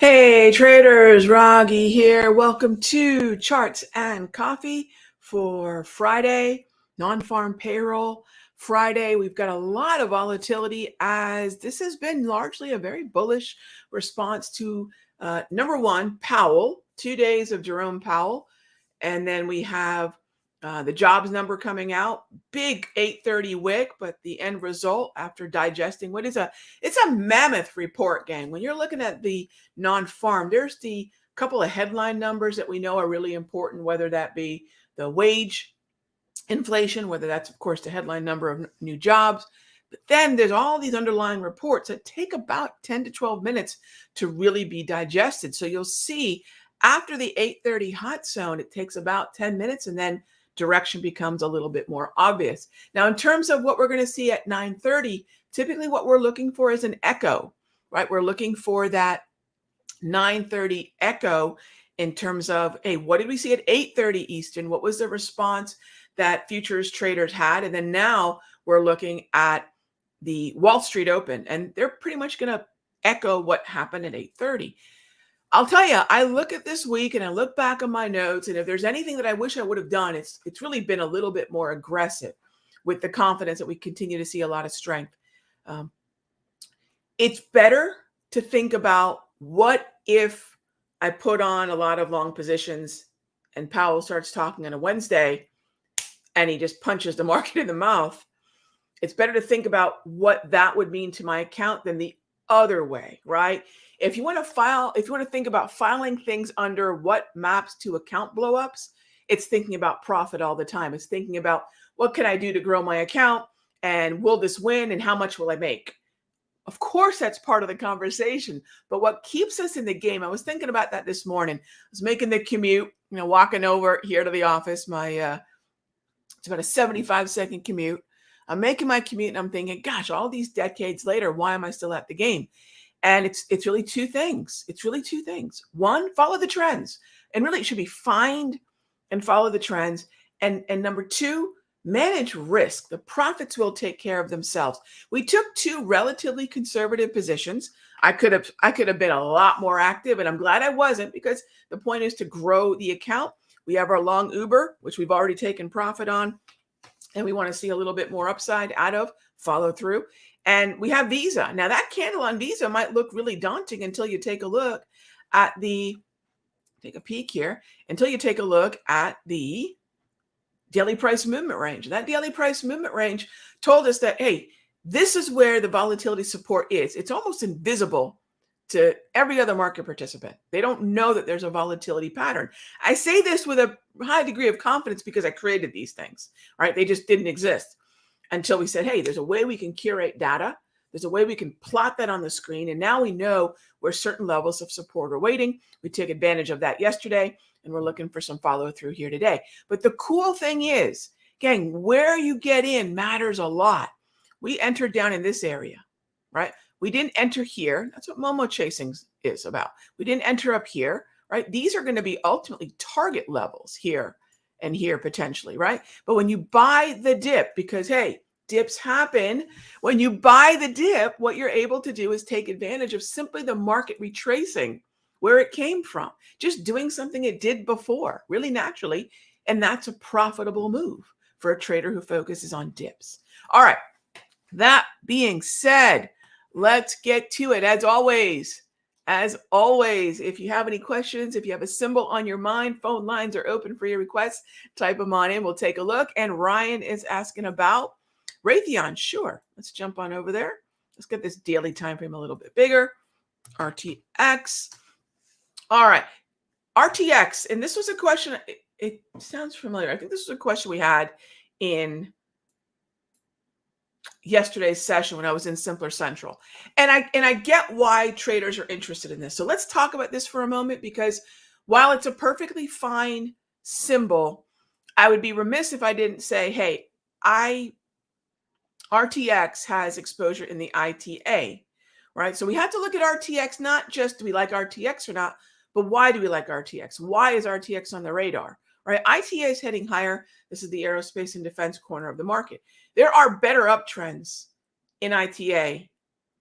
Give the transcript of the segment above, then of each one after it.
Hey traders, Raghee here. Welcome to Charts and Coffee for Friday, non-farm payroll Friday. We've got a lot of volatility as this has been largely a very bullish response to number one, Powell, 2 days of Jerome Powell. And then we have the jobs number coming out, big 8:30 wick, but the end result after digesting it's a mammoth report, gang. When you're looking at the non-farm, there's the couple of headline numbers that we know are really important, whether that be the wage inflation, whether that's, of course, the headline number of new jobs. But then there's all these underlying reports that take about 10 to 12 minutes to really be digested. So you'll see after the 8:30 hot zone, it takes about 10 minutes and then direction becomes a little bit more obvious. Now, in terms of what we're going to see at 9:30, typically what we're looking for is an echo, right? We're looking for that 9:30 echo in terms of, hey, what did we see at 8:30 Eastern? What was the response that futures traders had? And then now we're looking at the Wall Street Open, and they're pretty much going to echo what happened at 8:30. I'll tell you, I look at this week and I look back on my notes, and if there's anything that I wish I would have done, it's really been a little bit more aggressive with the confidence that we continue to see a lot of strength. Um, it's better to think about what if I put on a lot of long positions and Powell starts talking on a Wednesday and he just punches the market in the mouth. It's better to think about what that would mean to my account than the other way, right? If you want to think about filing things under what maps to account blowups, it's thinking about profit all the time. It's thinking about what can I do to grow my account, and will this win, and how much will I make? Of course, that's part of the conversation. But what keeps us in the game, I was thinking about that this morning. I was making the commute, walking over here to the office. It's about a 75-second commute. I'm making my commute and I'm thinking, gosh, all these decades later, why am I still at the game? And it's really two things. It's really two things. One, follow the trends. And really it should be find and follow the trends. And number two, manage risk. The profits will take care of themselves. We took two relatively conservative positions. I could have been a lot more active, and I'm glad I wasn't, because the point is to grow the account. We have our long Uber, which we've already taken profit on, and we want to see a little bit more upside out of, follow through. And we have Visa. Now that candle on Visa might look really daunting until you take a look at take a peek here, until you take a look at the daily price movement range. That daily price movement range told us that, hey, this is where the volatility support is. It's almost invisible to every other market participant. They don't know that there's a volatility pattern. I say this with a high degree of confidence because I created these things, right? They just didn't exist until we said, hey, there's a way we can curate data. There's a way we can plot that on the screen. And now we know where certain levels of support are waiting. We took advantage of that yesterday, and we're looking for some follow through here today. But the cool thing is, gang, where you get in matters a lot. We entered down in this area, right? We didn't enter here. That's what Momo chasing is about. We didn't enter up here, right? These are going to be ultimately target levels here and here potentially, right? But when you buy the dip, because, hey, dips happen. When you buy the dip, what you're able to do is take advantage of simply the market retracing where it came from, just doing something it did before, really naturally. And that's a profitable move for a trader who focuses on dips. All right. That being said, let's get to it. As always, if you have any questions, if you have a symbol on your mind, phone lines are open for your requests. Type them on in. We'll take a look. And Ryan is asking about Raytheon. Sure. Let's jump on over there. Let's get this daily time frame a little bit bigger. RTX. All right. RTX. And this was a question. It sounds familiar. I think this was a question we had in yesterday's session when I was in Simpler Central. And I get why traders are interested in this. So let's talk about this for a moment, because while it's a perfectly fine symbol, I would be remiss if I didn't say, hey, RTX has exposure in the ITA, right? So we have to look at RTX, not just do we like RTX or not, but why do we like RTX? Why is RTX on the radar? Right? ITA is heading higher. This is the aerospace and defense corner of the market. There are better uptrends in ITA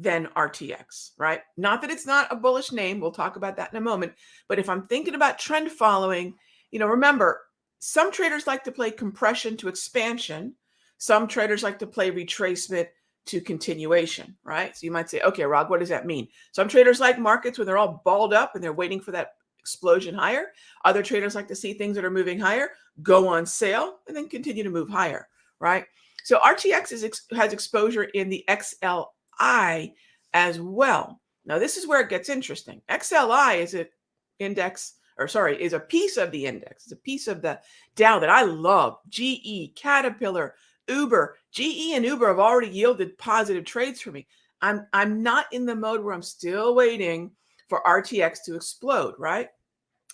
than RTX, right? Not that it's not a bullish name. We'll talk about that in a moment. But if I'm thinking about trend following, remember, some traders like to play compression to expansion. Some traders like to play retracement to continuation, right? So you might say, okay, Rog, what does that mean? Some traders like markets where they're all balled up and they're waiting for that explosion higher. Other traders like to see things that are moving higher go on sale and then continue to move higher, right? So RTX has exposure in the XLI as well. Now, this is where it gets interesting. XLI is is a piece of the index. It's a piece of the Dow that I love. GE, Caterpillar, Uber. GE and Uber have already yielded positive trades for me. I'm not in the mode where I'm still waiting for RTX to explode, right?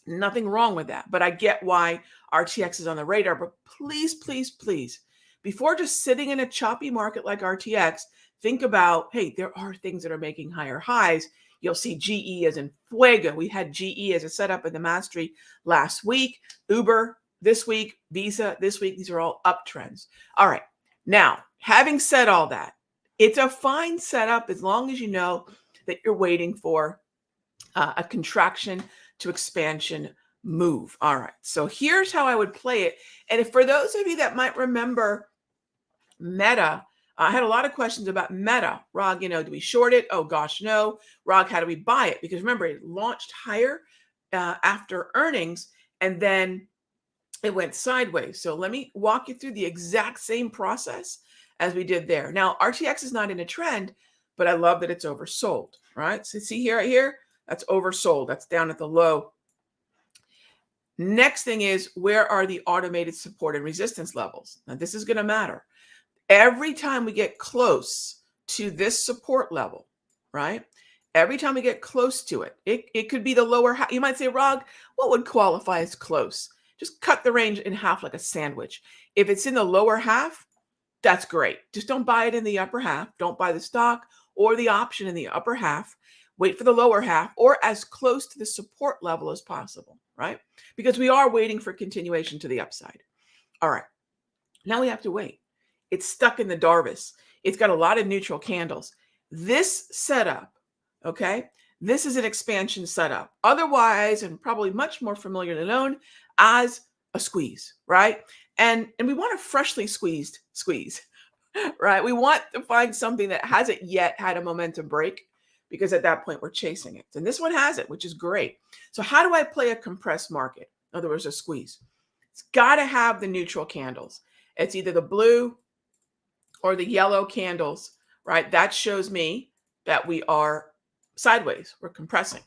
Nothing wrong with that. But I get why RTX is on the radar. But please, please, please, before just sitting in a choppy market like RTX, think about, hey, there are things that are making higher highs. You'll see GE as in Fuego. We had GE as a setup in the mastery last week. Uber this week, Visa this week. These are all uptrends. All right. Now, having said all that, it's a fine setup as long as you know that you're waiting for a contraction to expansion move. All right. So here's how I would play it. And if for those of you that might remember Meta, I had a lot of questions about Meta. Rog, do we short it? Oh gosh, no. Rog, how do we buy it? Because remember, it launched higher after earnings and then it went sideways. So let me walk you through the exact same process as we did there. Now, RTX is not in a trend, but I love that it's oversold, right? So see here, right here, that's oversold. That's down at the low. Next thing is, where are the automated support and resistance levels? Now, this is going to matter. Every time we get close to this support level, right? Every time we get close to it, it could be the lower half. You might say, Rog, what would qualify as close? Just cut the range in half like a sandwich. If it's in the lower half, that's great. Just don't buy it in the upper half. Don't buy the stock or the option in the upper half. Wait for the lower half or as close to the support level as possible, right? Because we are waiting for continuation to the upside. All right. Now we have to wait. It's stuck in the Darvis. It's got a lot of neutral candles. This setup, okay, this is an expansion setup. Otherwise, and probably much more familiar than known as a squeeze, right? And we want a freshly squeezed squeeze, right? We want to find something that hasn't yet had a momentum break because at that point we're chasing it. And this one has it, which is great. So how do I play a compressed market? In other words, a squeeze. It's got to have the neutral candles. It's either the blue or the yellow candles, right? That shows me that we are sideways. We're compressing.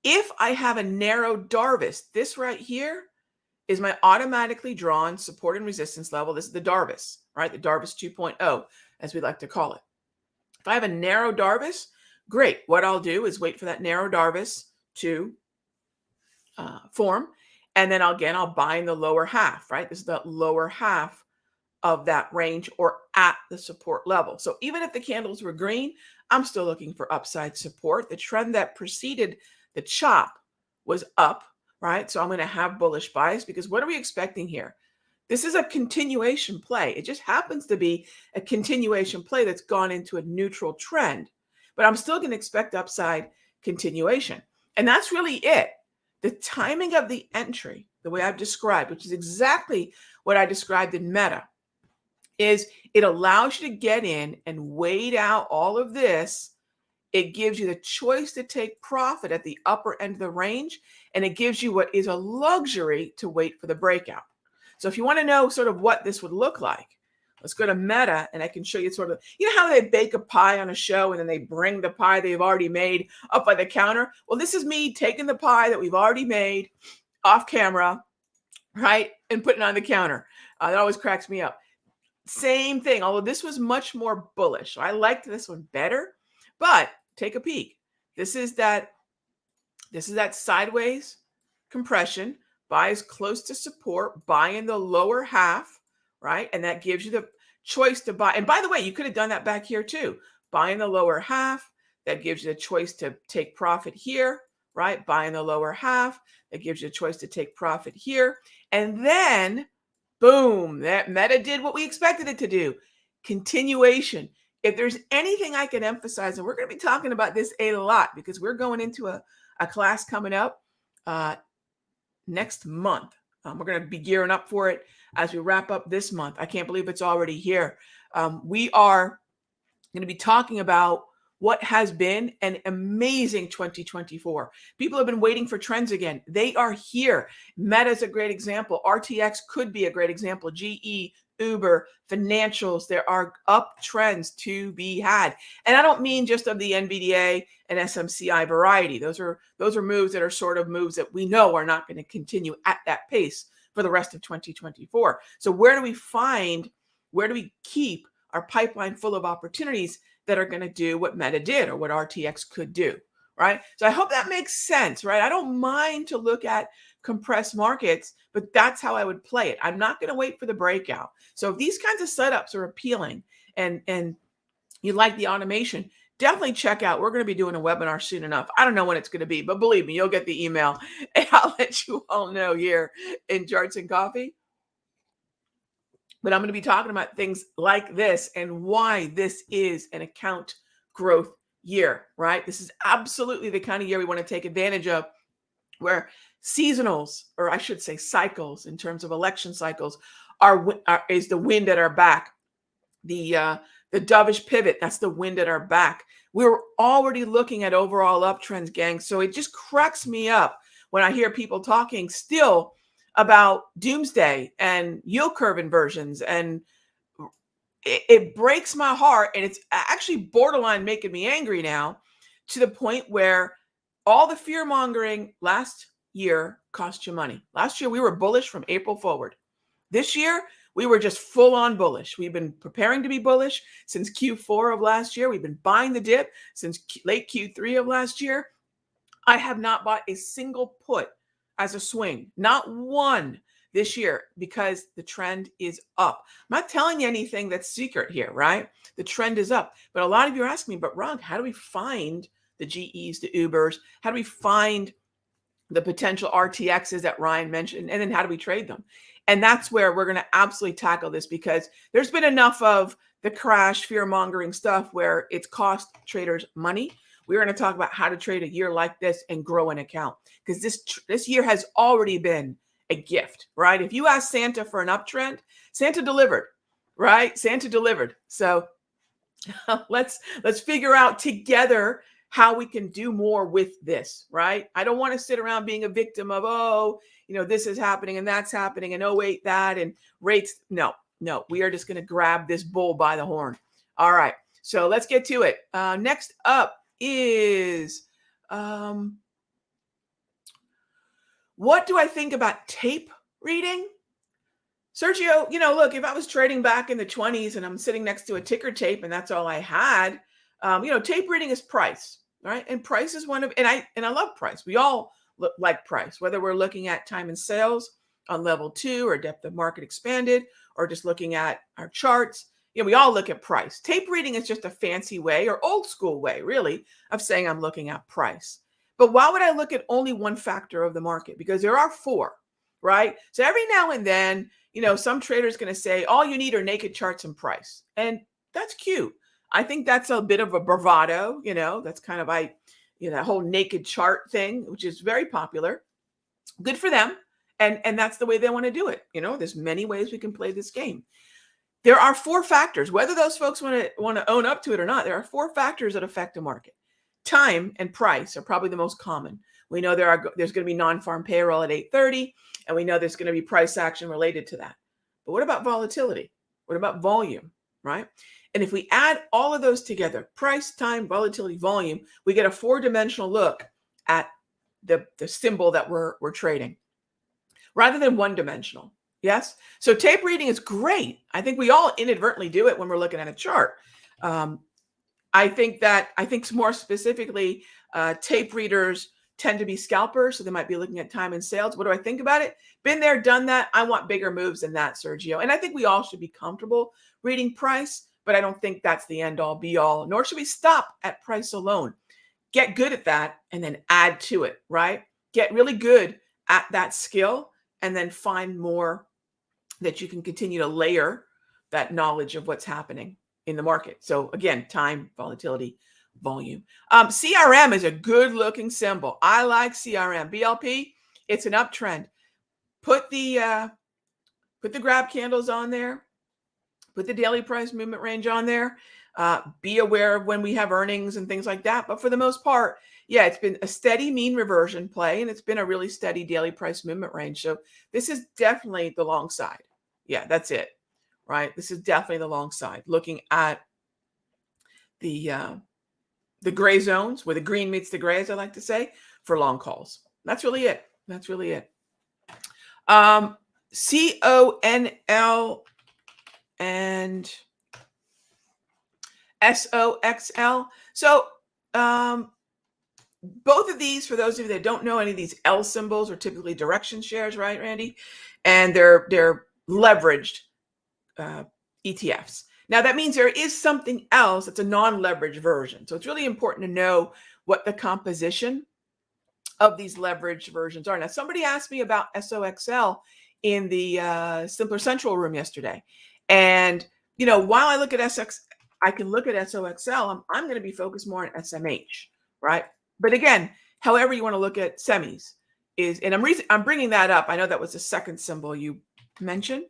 If I have a narrow Darvis, this right here is my automatically drawn support and resistance level. This is the Darvis, right? The Darvis 2.0, as we like to call it. If I have a narrow Darvis, great. What I'll do is wait for that narrow Darvis to form. And then I'll buy in the lower half, right? This is the lower half of that range or at the support level. So even if the candles were green, I'm still looking for upside support. The trend that preceded the chop was up, right? So I'm going to have bullish bias because what are we expecting here? This is a continuation play. It just happens to be a continuation play that's gone into a neutral trend, but I'm still going to expect upside continuation. And that's really it. The timing of the entry, the way I've described, which is exactly what I described in Meta, is it allows you to get in and wait out all of this. It gives you the choice to take profit at the upper end of the range, and it gives you what is a luxury to wait for the breakout. So if you want to know sort of what this would look like, let's go to Meta, and I can show you sort of, how they bake a pie on a show and then they bring the pie they've already made up by the counter? Well, this is me taking the pie that we've already made off camera, right, and putting it on the counter. That always cracks me up. Same thing, although this was much more bullish. So I liked this one better, but take a peek. This is that sideways compression, buy as close to support, buy in the lower half, right? And that gives you the choice to buy. And by the way, you could have done that back here too. Buy in the lower half, that gives you the choice to take profit here, right? Buy in the lower half, that gives you a choice to take profit here. And then boom, that Meta did what we expected it to do. Continuation. if there's anything I can emphasize, and we're going to be talking about this a lot because we're going into a class coming up uh, next month. We're going to be gearing up for it as we wrap up this month. I can't believe it's already here. We are going to be talking about what has been an amazing 2024. People have been waiting for trends again. They are here. Meta is a great example. RTX could be a great example. GE, Uber, financials, there are up trends to be had. And I don't mean just of the NVDA and SMCI variety. Those are moves that are sort of moves that we know are not going to continue at that pace for the rest of 2024. So where do we keep our pipeline full of opportunities that are going to do what Meta did or what RTX could do, right? So I hope that makes sense, right? I don't mind to look at compressed markets, but that's how I would play it. I'm not going to wait for the breakout. So if these kinds of setups are appealing and you like the automation, definitely check out. We're going to be doing a webinar soon enough. I don't know when it's going to be, but believe me, you'll get the email and I'll let you all know here in Charts and Coffee. But I'm going to be talking about things like this and why this is an account growth year, right? This is absolutely the kind of year we want to take advantage of, where seasonals, or I should say cycles in terms of election cycles, is the wind at our back. The dovish pivot, that's the wind at our back. We're already looking at overall uptrends, gang. So it just cracks me up when I hear people talking still about doomsday and yield curve inversions, and it breaks my heart, and it's actually borderline making me angry now, to the point where all the fear mongering last year cost you money. Last year we were bullish from April forward. This year we were just full on bullish. We've been preparing to be bullish since Q4 of last year. We've been buying the dip since late Q3 of last year. I have not bought a single put as a swing, not one this year, because the trend is up. I'm not telling you anything that's secret here, right? The trend is up. But a lot of you are asking me, but Rog, how do we find the GEs, the Ubers? How do we find the potential RTXs that Ryan mentioned? And then how do we trade them? And that's where we're going to absolutely tackle this, because there's been enough of the crash fear mongering stuff where it's cost traders money. We're going to talk about how to trade a year like this and grow an account, because this year has already been a gift, right? If you ask Santa for an uptrend, Santa delivered, right? Santa delivered. So let's figure out together how we can do more with this, right? I don't want to sit around being a victim of, oh, this is happening and that's happening and oh, wait, that and rates. No, we are just going to grab this bull by the horn. All right. So let's get to it. Next up is what do I think about tape reading? Sergio, look, if I was trading back in the 20s and I'm sitting next to a ticker tape and that's all I had, tape reading is price, right? And price is one of, and I love price. We all like price, whether we're looking at time and sales on level 2 or depth of market expanded, or just looking at our charts. We all look at price. Tape reading is just a fancy way, or old school way, really, of saying I'm looking at price. But why would I look at only one factor of the market? Because there are 4, right? So every now and then, some trader is going to say, all you need are naked charts and price. And that's cute. I think that's a bit of a bravado, that's kind of that whole naked chart thing, which is very popular. Good for them. And that's the way they want to do it. There's many ways we can play this game. There are 4 factors, whether those folks want to own up to it or not. There are 4 factors that affect the market. Time and price are probably the most common. We know there's going to be non-farm payroll at 8:30, and we know there's going to be price action related to that. But what about volatility? What about volume, right? And if we add all of those together, price, time, volatility, volume, we get a 4-dimensional look at the symbol that we're trading, rather than 1-dimensional. Yes. So tape reading is great. I think we all inadvertently do it when we're looking at a chart. I think more specifically, tape readers tend to be scalpers. So they might be looking at time and sales. What do I think about it? Been there, done that. I want bigger moves than that, Sergio. And I think we all should be comfortable reading price, but I don't think that's the end all be all, nor should we stop at price alone. Get good at that and then add to it, right? Get really good at that skill and then find more that you can continue to layer that knowledge of what's happening in the market. So again, time, volatility, volume. CRM is a good looking symbol. I like CRM. BLP, it's an uptrend. Put the grab candles on there. Put the daily price movement range on there. Be aware of when we have earnings and things like that. But for the most part, yeah, it's been a steady mean reversion play, and it's been a really steady daily price movement range. So this is definitely the long side. Yeah, that's it, right? This is definitely the long side. Looking at the gray zones where the green meets the gray, as I like to say, for long calls. That's really it. That's really it. CONL and SOXL. So both of these, for those of you that don't know, any of these L symbols are typically direction shares, right, Randy? And they're leveraged ETFs. Now that means there is something else that's a non-leveraged version. So it's really important to know what the composition of these leveraged versions are. Now somebody asked me about SOXL in the Simpler Central room yesterday. And, you know, while I look at I can look at SOXL, I'm going to be focused more on SMH, right? But again, however you want to look at semis is, and I'm bringing that up. I know that was the second symbol you mentioned.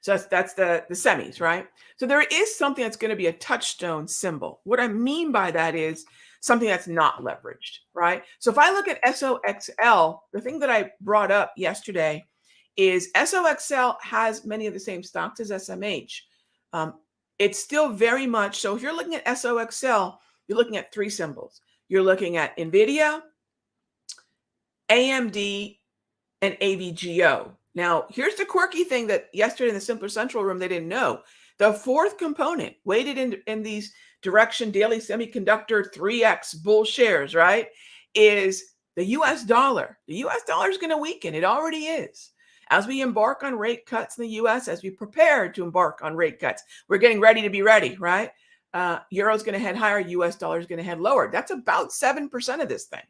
So that's the semis, right? So there is something that's going to be a touchstone symbol. What I mean by that is something that's not leveraged, right? So if I look at SOXL, the thing that I brought up yesterday is SOXL has many of the same stocks as SMH. It's still very much, so if you're looking at SOXL, you're looking at three symbols. You're looking at NVIDIA, AMD, and AVGO. Now, here's the quirky thing that yesterday in the Simpler Central room, they didn't know. The fourth component weighted in these direction daily semiconductor 3X bull shares, right, is the US dollar. The US dollar is going to weaken. It already is. As we embark on rate cuts in the US, as we prepare to embark on rate cuts, we're getting ready to be ready, right? Euro is going to head higher. US dollar is going to head lower. That's about 7% of this thing.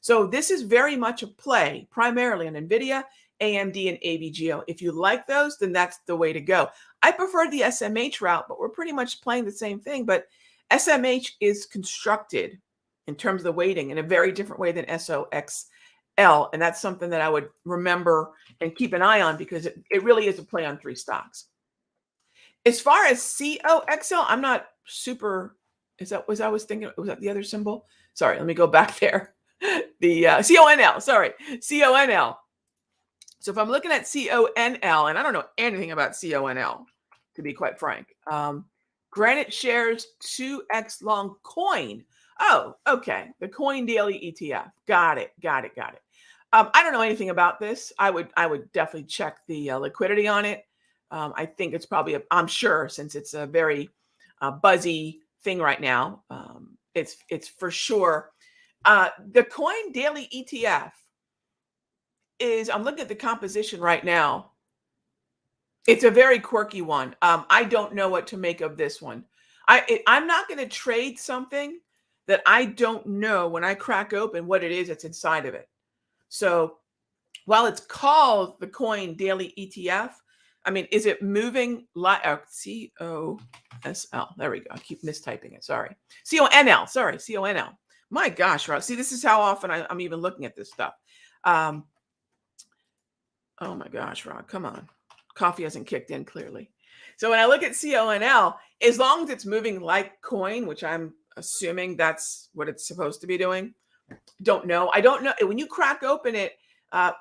So this is very much a play primarily on NVIDIA, AMD, and AVGO. If you like those, then that's the way to go. I prefer the SMH route, but we're pretty much playing the same thing. But SMH is constructed in terms of the weighting in a very different way than SOXL. And that's something that I would remember and keep an eye on because it really is a play on three stocks. As far as COXL, I'm not super, was that the other symbol? Sorry, let me go back there. The CONL, sorry, CONL. So if I'm looking at CONL, and I don't know anything about CONL, to be quite frank, Granite shares 2X long coin. Oh, okay. The coin daily ETF. Got it. I don't know anything about this. I would definitely check the liquidity on it. I think it's probably, I'm sure, since it's a very buzzy thing right now, it's for sure. The coin daily ETF is, I'm looking at the composition right now. It's a very quirky one. I don't know what to make of this one. I'm not going to trade something that I don't know when I crack open what it is that's inside of it. So while it's called the coin daily ETF, I mean, is it moving like COSL? There we go. I keep mistyping it. Sorry. CONL. Sorry. CONL. My gosh, Rob. See, this is how often I'm even looking at this stuff. Oh my gosh, Rob. Come on. Coffee hasn't kicked in clearly. So when I look at CONL, as long as it's moving like coin, which I'm assuming that's what it's supposed to be doing. Don't know. I don't know. When you crack open it,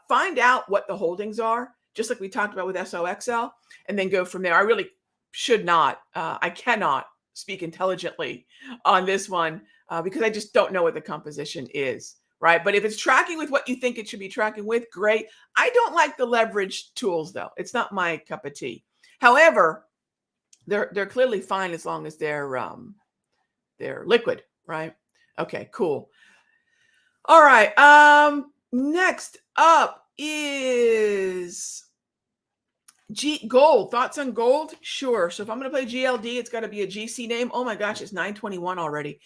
find out what the holdings are, just like we talked about with SOXL, and then go from there. I really should not. I cannot speak intelligently on this one because I just don't know what the composition is, right? But if it's tracking with what you think it should be tracking with, great. I don't like the leverage tools, though. It's not my cup of tea. However, they're clearly fine as long as they're liquid, right? Okay, cool. All right. Next up is gold. Thoughts on gold? Sure. So if I'm going to play GLD, it's got to be a GC name. Oh my gosh, it's 921 already.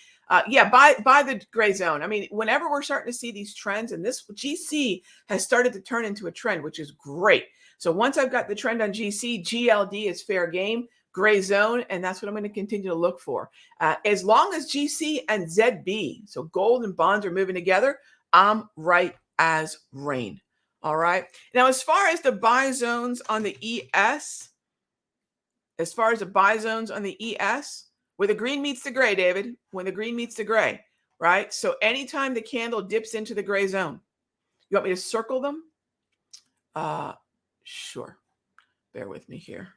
Yeah, buy the gray zone. I mean, whenever we're starting to see these trends, and this GC has started to turn into a trend, which is great. So once I've got the trend on GC, GLD is fair game, gray zone, and that's what I'm going to continue to look for. As long as GC and ZB, so gold and bonds, are moving together, I'm right as rain. All right. Now, as far as the buy zones on the ES, where the green meets the gray, David, when the green meets the gray, right? So anytime the candle dips into the gray zone, you want me to circle them? Sure. Bear with me here.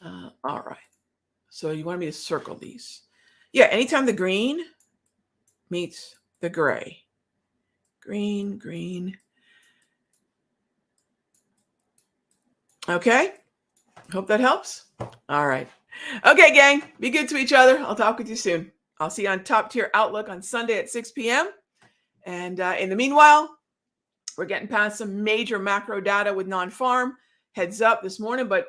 All right. So you want me to circle these? Yeah, anytime the green meets the gray. Green, green. Okay. Hope that helps. All right. Okay, gang. Be good to each other. I'll talk with you soon. I'll see you on Top Tier Outlook on Sunday at 6 p.m. And in the meanwhile, we're getting past some major macro data with non-farm. Heads up this morning, but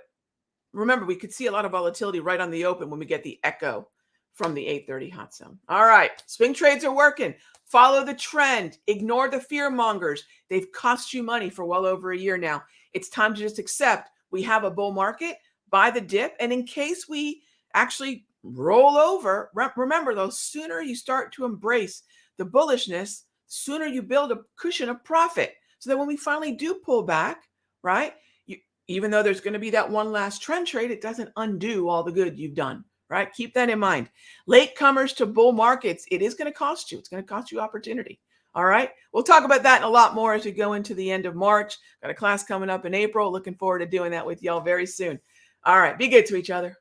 remember, we could see a lot of volatility right on the open when we get the echo from the 830 hot zone. All right. Swing trades are working. Follow the trend. Ignore the fear mongers. They've cost you money for well over a year now. It's time to just accept we have a bull market, buy the dip. And in case we actually roll over, remember, though, sooner you start to embrace the bullishness, sooner you build a cushion of profit. So that when we finally do pull back, right, even though there's going to be that one last trend trade, it doesn't undo all the good you've done, right? Keep that in mind. Late comers to bull markets, it is going to cost you. It's going to cost you opportunity. All right. We'll talk about that and a lot more as we go into the end of March. Got a class coming up in April. Looking forward to doing that with y'all very soon. All right. Be good to each other.